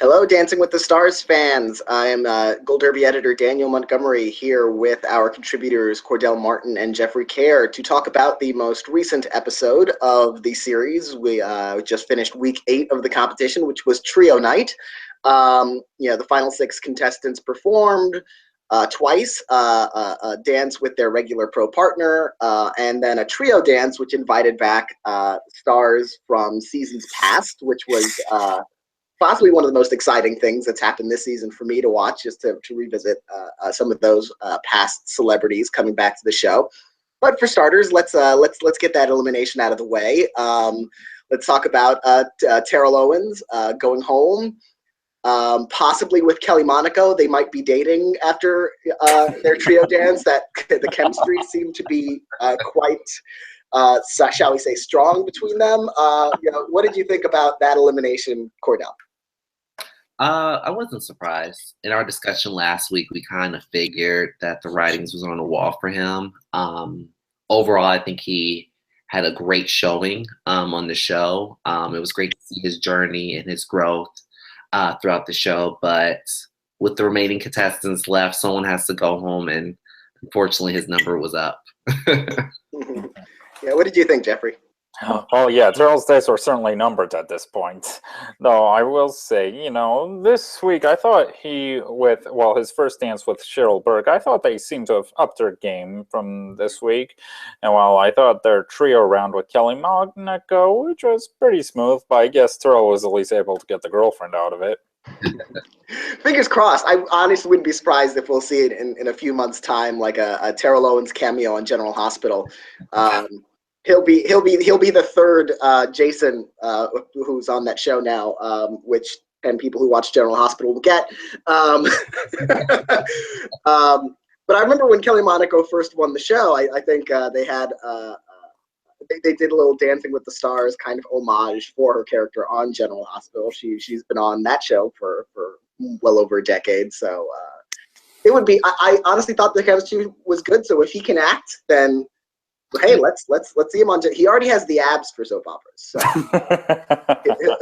Hello, Dancing with the Stars fans. I am Gold Derby editor Daniel Montgomery here with our contributors Cordell Martin and Jeffrey Kare to talk about the most recent episode of the series. We just finished week 8 of the competition, which was Trio Night. The final 6 contestants performed twice, a dance with their regular pro partner, and then a trio dance, which invited back stars from seasons past, which was possibly one of the most exciting things that's happened this season for me to watch, just to revisit some of those past celebrities coming back to the show. But for starters, let's get that elimination out of the way. Let's talk about Terrell Owens going home, possibly with Kelly Monaco. They might be dating after their trio dance. That the chemistry seemed to be quite. Shall we say, strong between them? What did you think about that elimination, Cordell? I wasn't surprised. In our discussion last week, we kind of figured that the writings was on the wall for him. Overall, I think he had a great showing on the show. It was great to see his journey and his growth throughout the show. But with the remaining contestants left, someone has to go home, and unfortunately, his number was up. Yeah, what did you think, Jeffrey? Oh, yeah, Terrell's days were certainly numbered at this point. Though I will say, this week I thought his first dance with Cheryl Burke, I thought they seemed to have upped their game from this week. And while I thought their trio round with Kelly Monaco, which was pretty smooth, but I guess Terrell was at least able to get the girlfriend out of it. Fingers crossed. I honestly wouldn't be surprised if we'll see it in a few months' time, like a Terrell Owens cameo on General Hospital. He'll be the third Jason who's on that show now, which 10 people who watch General Hospital will get. But I remember when Kelly Monaco first won the show, I think they had they did a little Dancing with the Stars kind of homage for her character on General Hospital. She's been on that show for well over a decade, so it would be. I honestly thought the chemistry was good. So if he can act, then hey, let's see him on. He already has the abs for soap operas, so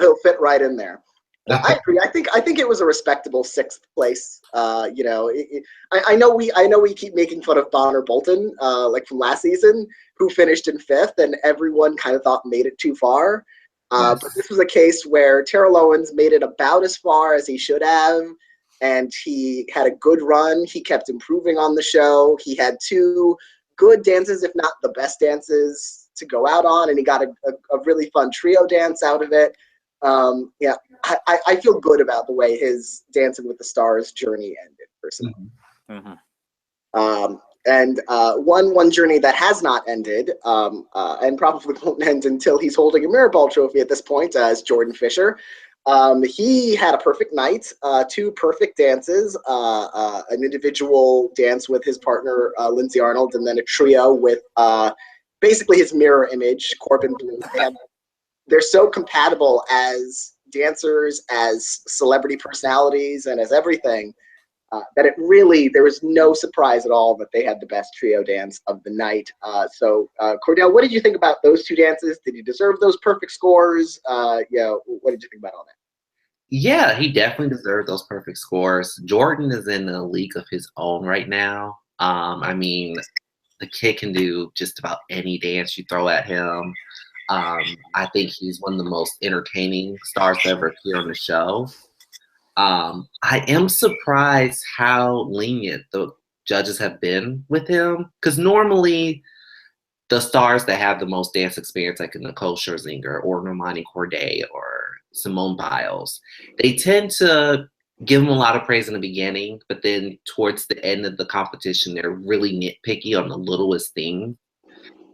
he'll fit right in there. I agree. I think it was a respectable 6th place. I know we keep making fun of Bonner Bolton, like from last season, who finished in 5th, and everyone kind of thought made it too far. But this was a case where Terrell Owens made it about as far as he should have, and he had a good run. He kept improving on the show. He had 2 good dances, if not the best dances to go out on, and he got a really fun trio dance out of it. I feel good about the way his Dancing with the Stars journey ended, personally. Mm-hmm. And one journey that has not ended, and probably won't end until he's holding a Mirror Ball trophy at this point, is Jordan Fisher. He had a perfect night, 2 perfect dances, an individual dance with his partner, Lindsey Arnold, and then a trio with basically his mirror image, Corbin Blue. They're so compatible as dancers, as celebrity personalities, and as everything, that there was no surprise at all that they had the best trio dance of the night. So Cordell, what did you think about those 2 dances? Did he deserve those perfect scores? What did you think about all that? Yeah, he definitely deserved those perfect scores. Jordan is in a league of his own right now. The kid can do just about any dance you throw at him. I think he's one of the most entertaining stars to ever appear on the show. I am surprised how lenient the judges have been with him, because normally the stars that have the most dance experience, like Nicole Scherzinger or Normani Corday or Simone Biles, they tend to give them a lot of praise in the beginning, but then towards the end of the competition, they're really nitpicky on the littlest thing.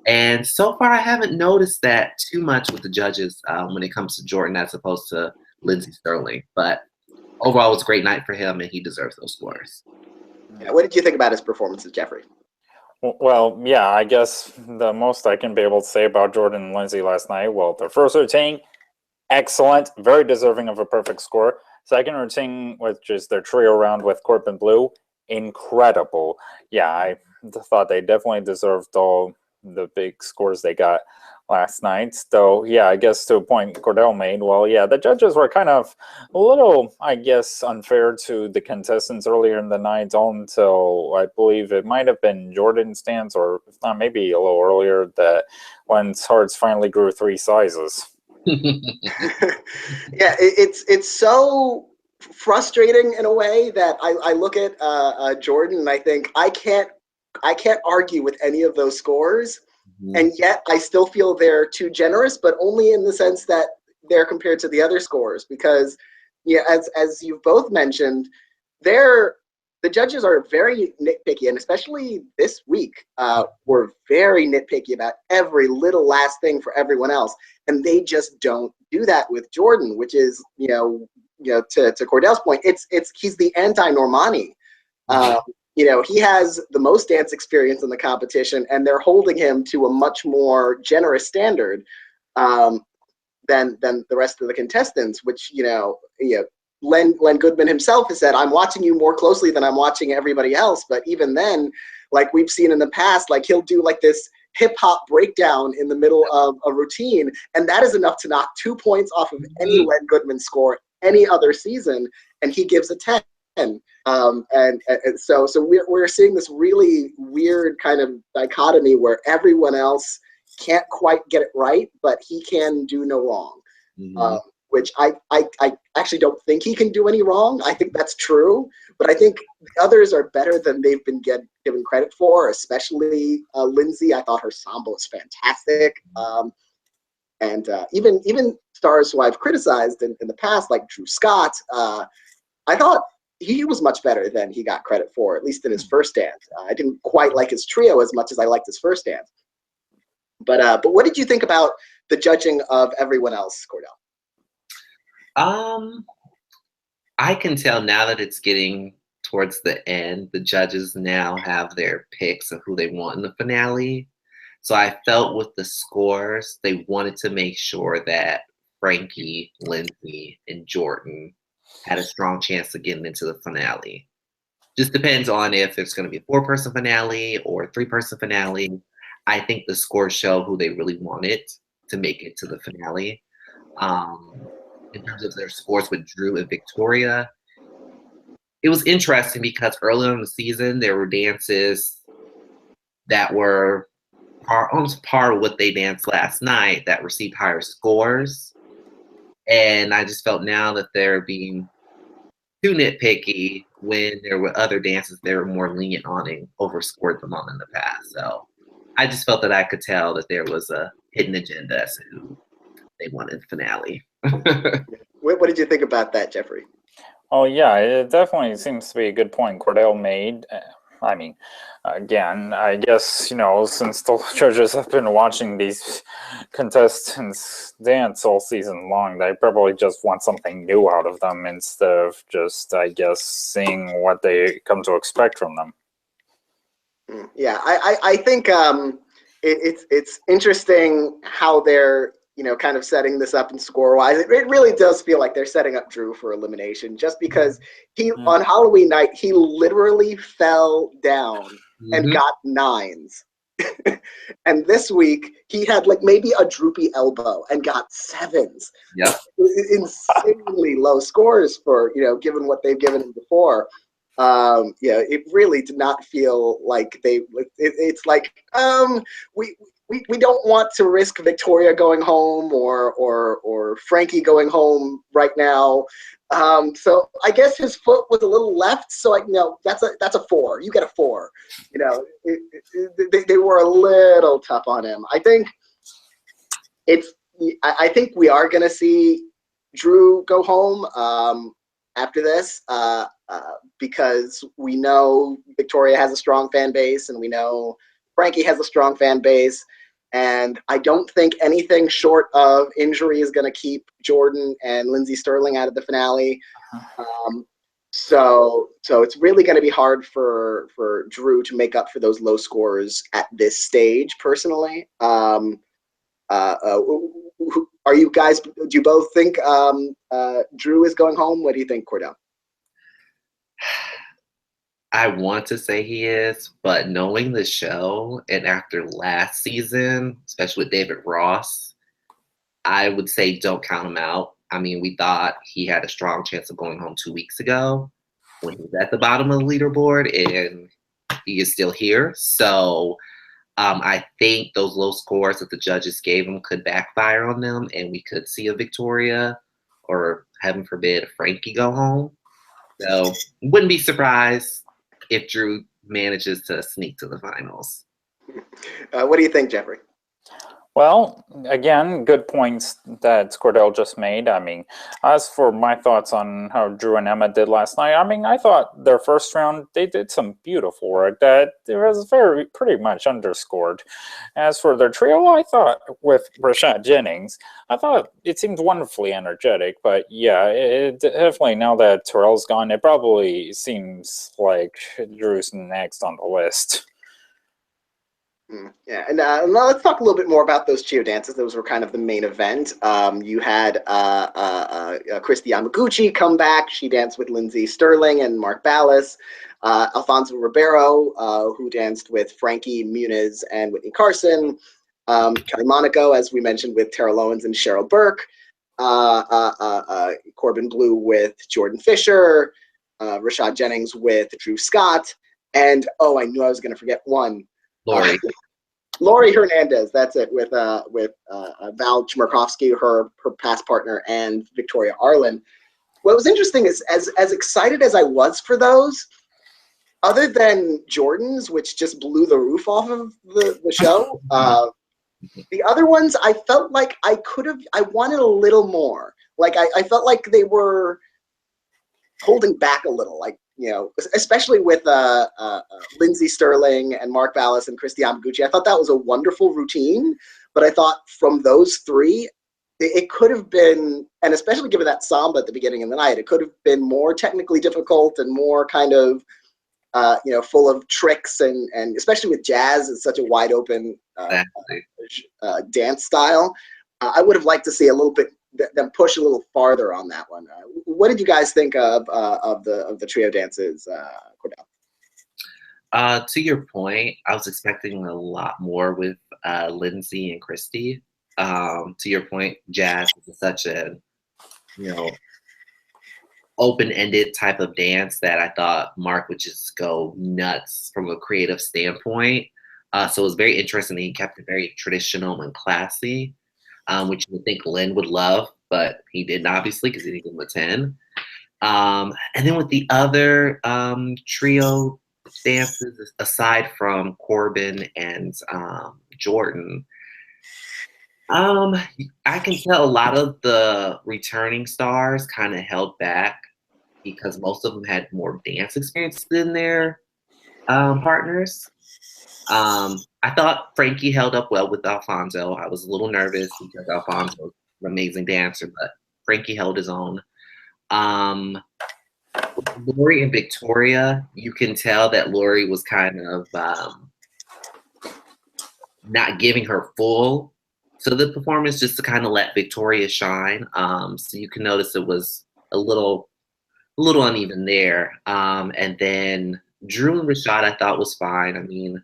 And so far, I haven't noticed that too much with the judges when it comes to Jordan as opposed to Lindsey Stirling. But overall, it was a great night for him, and he deserves those scores. Yeah, what did you think about his performances, Jeffrey? Well, yeah, I guess the most I can be able to say about Jordan and Lindsey last night, well, their first routine, excellent, very deserving of a perfect score. Second routine, which is their trio round with Corbin Blue, incredible. Yeah, I thought they definitely deserved all the big scores they got. last night. Though, yeah, I guess to a point Cordell made, well, yeah, the judges were kind of a little, I guess, unfair to the contestants earlier in the night until I believe it might have been Jordan's dance, or if not, maybe a little earlier, that when hearts finally grew 3 sizes. Yeah, it's so frustrating in a way that I look at Jordan and I think I can't argue with any of those scores, and yet I still feel they're too generous, but only in the sense that they're compared to the other scores, because yeah, as you've both mentioned, the judges are very nitpicky, and especially this week, were very nitpicky about every little last thing for everyone else, and they just don't do that with Jordan, which is, to Cordell's point, he's the anti-Normani. He has the most dance experience in the competition, and they're holding him to a much more generous standard than the rest of the contestants, which, Len Goodman himself has said, I'm watching you more closely than I'm watching everybody else. But even then, like we've seen in the past, like he'll do like this hip hop breakdown in the middle of a routine, and that is enough to knock 2 points off of any Len Goodman score any other season, and he gives a 10. So we're seeing this really weird kind of dichotomy where everyone else can't quite get it right, but he can do no wrong. Which I actually don't think he can do any wrong. I think that's true, but I think the others are better than they've been given credit for, especially Lindsey. I thought her samba was fantastic. And even stars who I've criticized in the past, like Drew Scott, I thought he was much better than he got credit for, at least in his first dance. I didn't quite like his trio as much as I liked his first dance. But what did you think about the judging of everyone else, Cordell? I can tell now that it's getting towards the end, the judges now have their picks of who they want in the finale. So I felt with the scores, they wanted to make sure that Frankie, Lindsey, and Jordan had a strong chance of getting into the finale. Just depends on if it's going to be a 4-person finale or a 3-person finale. I think the scores show who they really wanted to make it to the finale. In terms of their scores with Drew and Victoria, it was interesting because early on in the season, there were dances that were almost par with what they danced last night that received higher scores. And I just felt now that they're being too nitpicky when there were other dances they were more lenient on and overscored them on in the past. So I just felt that I could tell that there was a hidden agenda as to who they wanted the finale. What did you think about that, Jeffrey? Oh, yeah, it definitely seems to be a good point Cordell made. I mean, again, I guess, since the judges have been watching these contestants dance all season long, they probably just want something new out of them instead of just, I guess, seeing what they come to expect from them. Yeah, I think it's interesting how they're kind of setting this up and score-wise. It really does feel like they're setting up Drew for elimination, just because on Halloween night, he literally fell down and got 9s. And this week, he had like maybe a droopy elbow and got 7s. Yeah. Insanely low scores for, given what they've given him before. It really did not feel like it's like, we don't want to risk Victoria going home or Frankie going home right now. So I guess his foot was a little left. So that's a 4. You get a 4. They were a little tough on him. I think I think we are gonna see Drew go home after this because we know Victoria has a strong fan base, and we know Frankie has a strong fan base. And I don't think anything short of injury is going to keep Jordan and Lindsey Stirling out of the finale. So it's really going to be hard for Drew to make up for those low scores at this stage, personally. Are you guys, do you both think Drew is going home? What do you think, Cordell? I want to say he is, but knowing the show and after last season, especially with David Ross, I would say don't count him out. I mean, we thought he had a strong chance of going home 2 weeks ago when he was at the bottom of the leaderboard, and he is still here. So I think those low scores that the judges gave him could backfire on them, and we could see a Victoria or, heaven forbid, a Frankie go home. So wouldn't be surprised if Drew manages to sneak to the finals. What do you think, Jeffrey? Well, again, good points that Cordell just made. I mean, as for my thoughts on how Drew and Emma did last night, I mean, I thought their first round, they did some beautiful work that it was pretty much underscored. As for their trio, I thought with Rashad Jennings, I thought it seemed wonderfully energetic. But yeah, it definitely, now that Terrell's gone, it probably seems like Drew's next on the list. Yeah, and now let's talk a little bit more about those trio dances. Those were kind of the main event. You had Christy Yamaguchi come back. She danced with Lindsey Stirling and Mark Ballas. Alfonso Ribeiro, who danced with Frankie Muniz and Whitney Carson. Kelly Monaco, as we mentioned, with Terrell Owens and Cheryl Burke. Corbin Bleu with Jordan Fisher. Rashad Jennings with Drew Scott. And, I knew I was going to forget one. Lori Hernandez, that's it, with Val Chmerkovsky, her past partner, and Victoria Arlen. What was interesting is, as excited as I was for those, other than Jordan's, which just blew the roof off of the show, the other ones, I felt like I wanted a little more. Like, I felt like they were holding back a little, like, especially with Lindsey Stirling and Mark Ballas and Christy Yamaguchi. I thought that was a wonderful routine, but I thought from those three, it could have been, and especially given that samba at the beginning of the night, it could have been more technically difficult and more kind of, full of tricks, and especially with jazz, it's such a wide open dance style. I would have liked to see a little bit them push a little farther on that one. What did you guys think of the trio dances, Cordell? To your point, I was expecting a lot more with Lindsey and Christy. To your point, jazz is such a open-ended type of dance that I thought Mark would just go nuts from a creative standpoint. So it was very interesting that he kept it very traditional and classy. Which you would think Lynn would love, but he didn't, obviously, because he didn't give him a 10. And then with the other trio dances, aside from Corbin and Jordan, I can tell a lot of the returning stars kind of held back because most of them had more dance experience than their partners. I thought Frankie held up well with Alfonso. I was a little nervous because Alfonso was an amazing dancer, but Frankie held his own. Lori and Victoria, you can tell that Lori was kind of not giving her full to the performance, just to kind of let Victoria shine. So you can notice it was a little uneven there. And then Drew and Rashad, I thought was fine. I mean,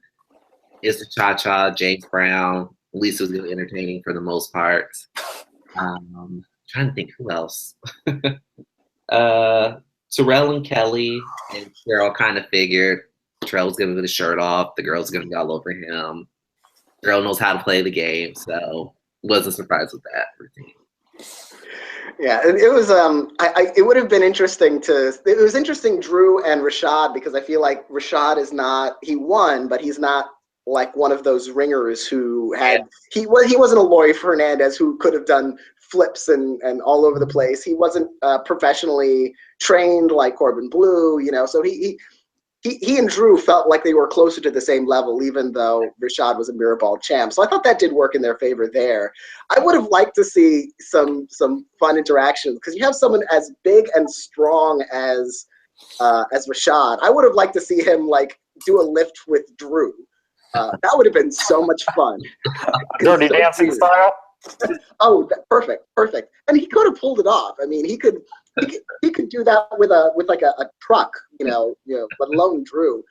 it's the Cha-Cha, James Brown. Lisa was really entertaining for the most part. Trying to think who else. Terrell and Kelly and Cheryl kind of figured Terrell was going to get his shirt off. The girls going to be all over him. Terrell knows how to play the game, so wasn't surprised with that routine. Yeah, it was. It would have been interesting It was interesting, Drew and Rashad, because I feel like Rashad is not. He won, but he's not like one of those ringers who had. He wasn't a Lori Fernandez who could have done flips and all over the place. He wasn't professionally trained like Corbin Bleu, So he and Drew felt like they were closer to the same level, even though Rashad was a mirror ball champ. So I thought that did work in their favor there. I would have liked to see some fun interactions, because you have someone as big and strong as Rashad. I would have liked to see him like do a lift with Drew. That would have been so much fun. Dirty dancing style. Oh, perfect. And he could have pulled it off. I mean, he could he could do that with like a truck, let alone Drew.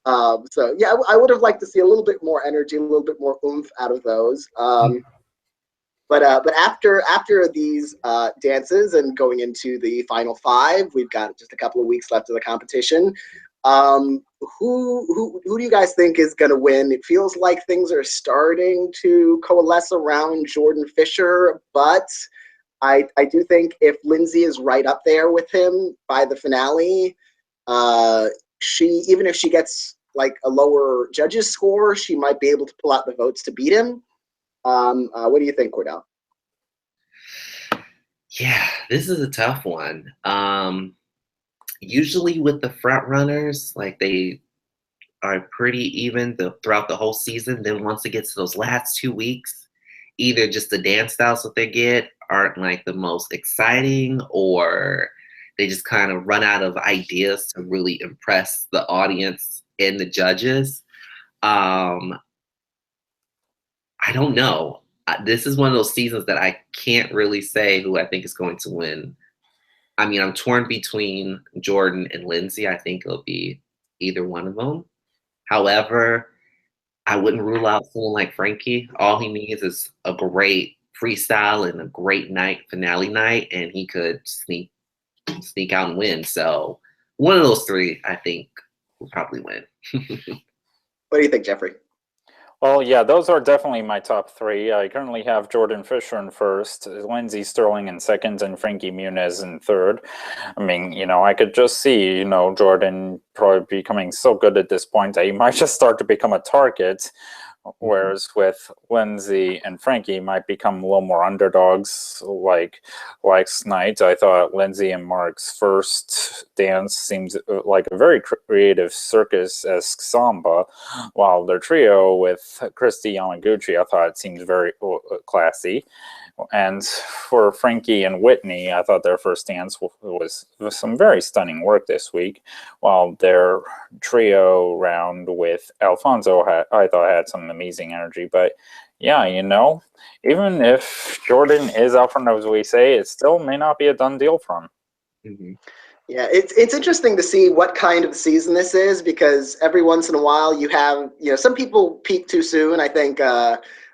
So yeah, I would have liked to see a little bit more energy, a little bit more oomph out of those. But after these dances and going into the final five, we've got just a couple of weeks left of the competition. Who do you guys think is going to win? It feels like things are starting to coalesce around Jordan Fisher, but I do think if Lindsey is right up there with him by the finale, even if she gets like a lower judges score, she might be able to pull out the votes to beat him. What do you think, Cordell? Yeah, this is a tough one. Usually with the front runners, like they are pretty even throughout the whole season. Then once it gets to those last 2 weeks, either just the dance styles that they get aren't like the most exciting, or they just kind of run out of ideas to really impress the audience and the judges. I don't know. This is one of those seasons that I can't really say who I think is going to win. I mean, I'm torn between Jordan and Lindsey. I think it'll be either one of them. However, I wouldn't rule out someone like Frankie. All he needs is a great freestyle and a great finale night, and he could sneak out and win. So one of those three, I think, will probably win. What do you think, Jeffrey? Well, yeah, those are definitely my top three. I currently have Jordan Fisher in first, Lindsey Stirling in second, and Frankie Muniz in third. I mean, I could just see, Jordan probably becoming so good at this point that he might just start to become a target. Whereas with Lindsey and Frankie might become a little more underdogs like night. I thought Lindsey and Mark's first dance seems like a very creative circus-esque samba, while their trio with Christy Yamaguchi, I thought it seems very classy. And for Frankie and Whitney, I thought their first dance was some very stunning work this week, while their trio round with Alfonso I thought had some amazing energy. But yeah, even if Jordan is out front, as we say, it still may not be a done deal for him. Mm-hmm. Yeah, it's interesting to see what kind of season this is, because every once in a while you have, some people peak too soon. I think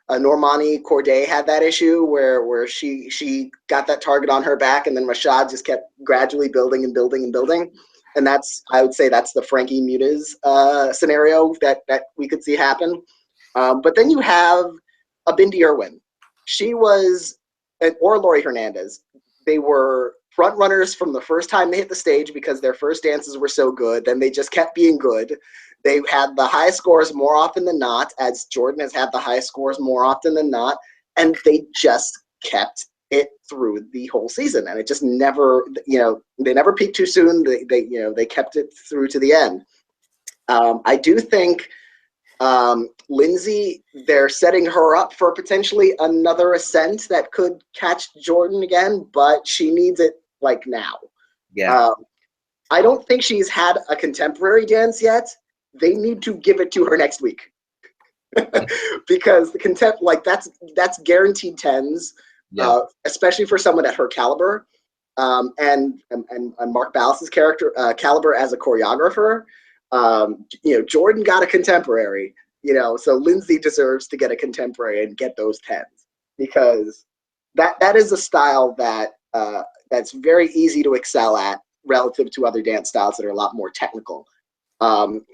Normani Corday had that issue where she got that target on her back, and then Rashad just kept gradually building and building and building. And I would say that's the Frankie Muniz scenario that we could see happen. But then you have a Bindi Irwin. She was, or Lori Hernandez. They were front runners from the first time they hit the stage because their first dances were so good. Then they just kept being good. They had the highest scores more often than not, as Jordan has had the highest scores more often than not, and they just kept it through the whole season. And it just never, they never peaked too soon. They kept it through to the end. I do think Lindsey, they're setting her up for potentially another ascent that could catch Jordan again, but she needs it like now. Yeah. I don't think she's had a contemporary dance yet. They need to give it to her next week because that's guaranteed tens, especially for someone at her caliber, and Mark Ballas's caliber as a choreographer. Jordan got a contemporary, so Lindsey deserves to get a contemporary and get those tens, because that is a style that's very easy to excel at relative to other dance styles that are a lot more technical.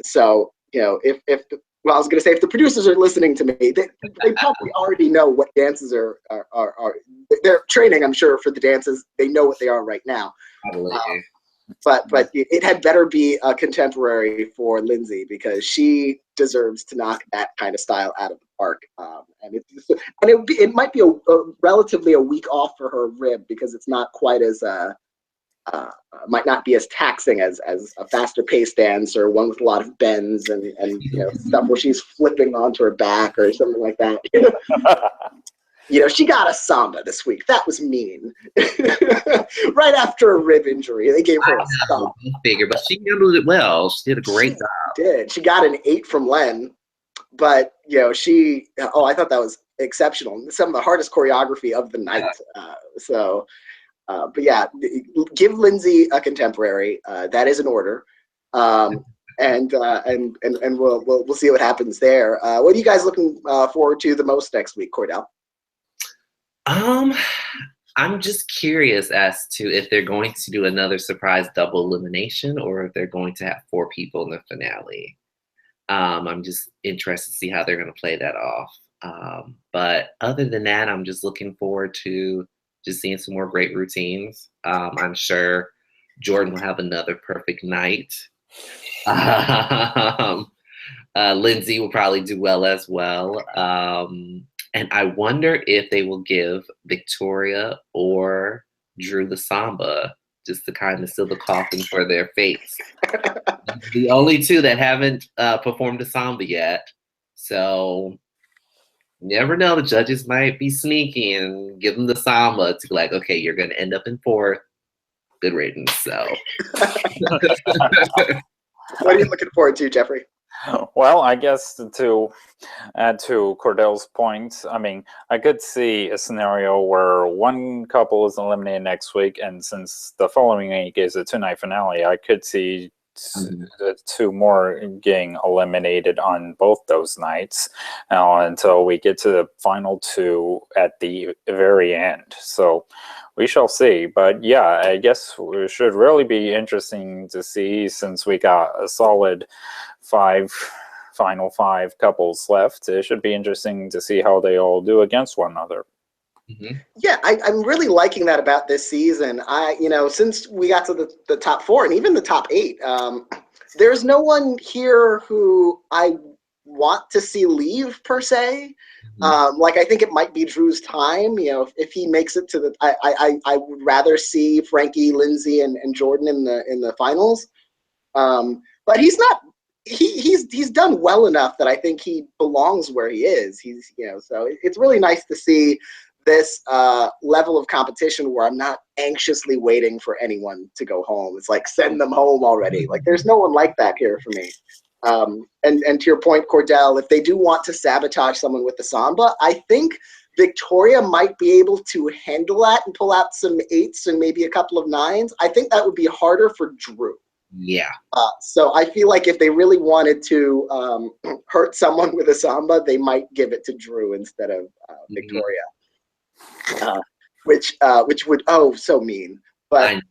So if I was going to say, if the producers are listening to me, they probably already know what dances are they're training, I'm sure, for the dances. They know what they are right now. But it had better be a contemporary for Lindsey, because she deserves to knock that kind of style out of the park. And it might be relatively a week off for her rib, because it's not quite as might not be as taxing as a faster paced dance, or one with a lot of bends and stuff where she's flipping onto her back or something like that. She got a samba this week. That was mean. Right after a rib injury, they gave her a samba. But she handled it well. She did a great job. She got an 8 from Len, but I thought that was exceptional. Some of the hardest choreography of the night. So But yeah, give Lindsey a contemporary. That is an order. And we'll see what happens there. What are you guys looking forward to the most next week, Cordell? I'm just curious as to if they're going to do another surprise double elimination or if they're going to have 4 people in the finale. I'm just interested to see how they're going to play that off. But other than that, I'm just looking forward to just seeing some more great routines. I'm sure Jordan will have another perfect night. Lindsey will probably do well as well. And I wonder if they will give Victoria or Drew the Samba just to kind of seal the coffin for their fates. The only 2 that haven't performed the Samba yet. So you never know. The judges might be sneaky and give them the Samba to be like, okay, you're going to end up in 4th. Good riddance. So. What are you looking forward to, Jeffrey? Well, I guess to add to Cordell's point, I mean, I could see a scenario where one couple is eliminated next week, and since the following week is a 2-night finale, I could see 2 more getting eliminated on both those nights until we get to the final 2 at the very end. So we shall see. But yeah, I guess it should really be interesting to see, since we got a solid final 5 couples left. It should be interesting to see how they all do against one another. Mm-hmm. Yeah, I'm really liking that about this season. Since we got to the top 4 and even the top 8, there's no one here who I want to see leave per se. Like, I think it might be Drew's time. If he makes it to the, I would rather see Frankie, Lindsey, and Jordan in the finals. But he's not. He's done well enough that I think he belongs where he is. So it's really nice to see this level of competition where I'm not anxiously waiting for anyone to go home. It's like, send them home already. Like, there's no one like that here for me. And to your point, Cordell, if they do want to sabotage someone with the Samba, I think Victoria might be able to handle that and pull out some 8s and maybe a couple of 9s. I think that would be harder for Drew. Yeah. So I feel like if they really wanted to hurt someone with a Samba, they might give it to Drew instead of Victoria. Which would so mean. But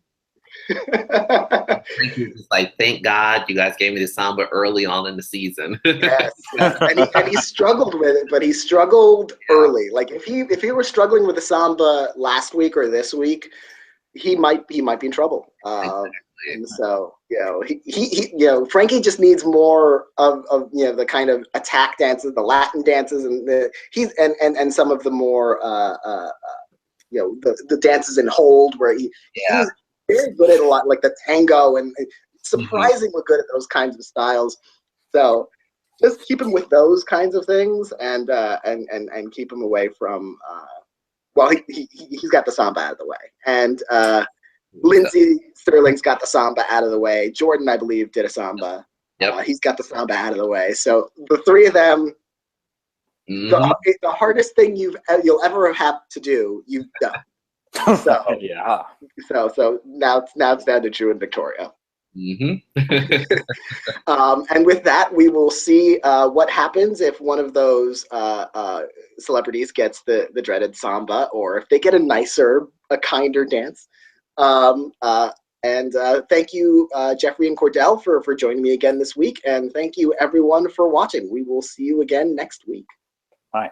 just like, thank God you guys gave me the Samba early on in the season. Yes. And he struggled with it, but he struggled early. Like, if he were struggling with the Samba last week or this week, he might be in trouble. And so, he Frankie just needs more of the kind of attack dances, the Latin dances, and and some of the more the dances in hold where he's very good at a lot, like the tango, and surprisingly good at those kinds of styles. So just keep him with those kinds of things, and keep him away from. He's got the Samba out of the way, and Lindsey Stirling's got the Samba out of the way. Jordan, I believe, did a Samba. Yep. He's got the Samba out of the way. So the 3 of them, the hardest thing you'll ever have to do, you've done. So yeah. So now it's down to Drew and Victoria. Mm-hmm. And with that, we will see what happens if one of those celebrities gets the dreaded Samba, or if they get a kinder dance. And thank you, Jeffrey and Cordell, for joining me again this week. And thank you, everyone, for watching. We will see you again next week. Bye.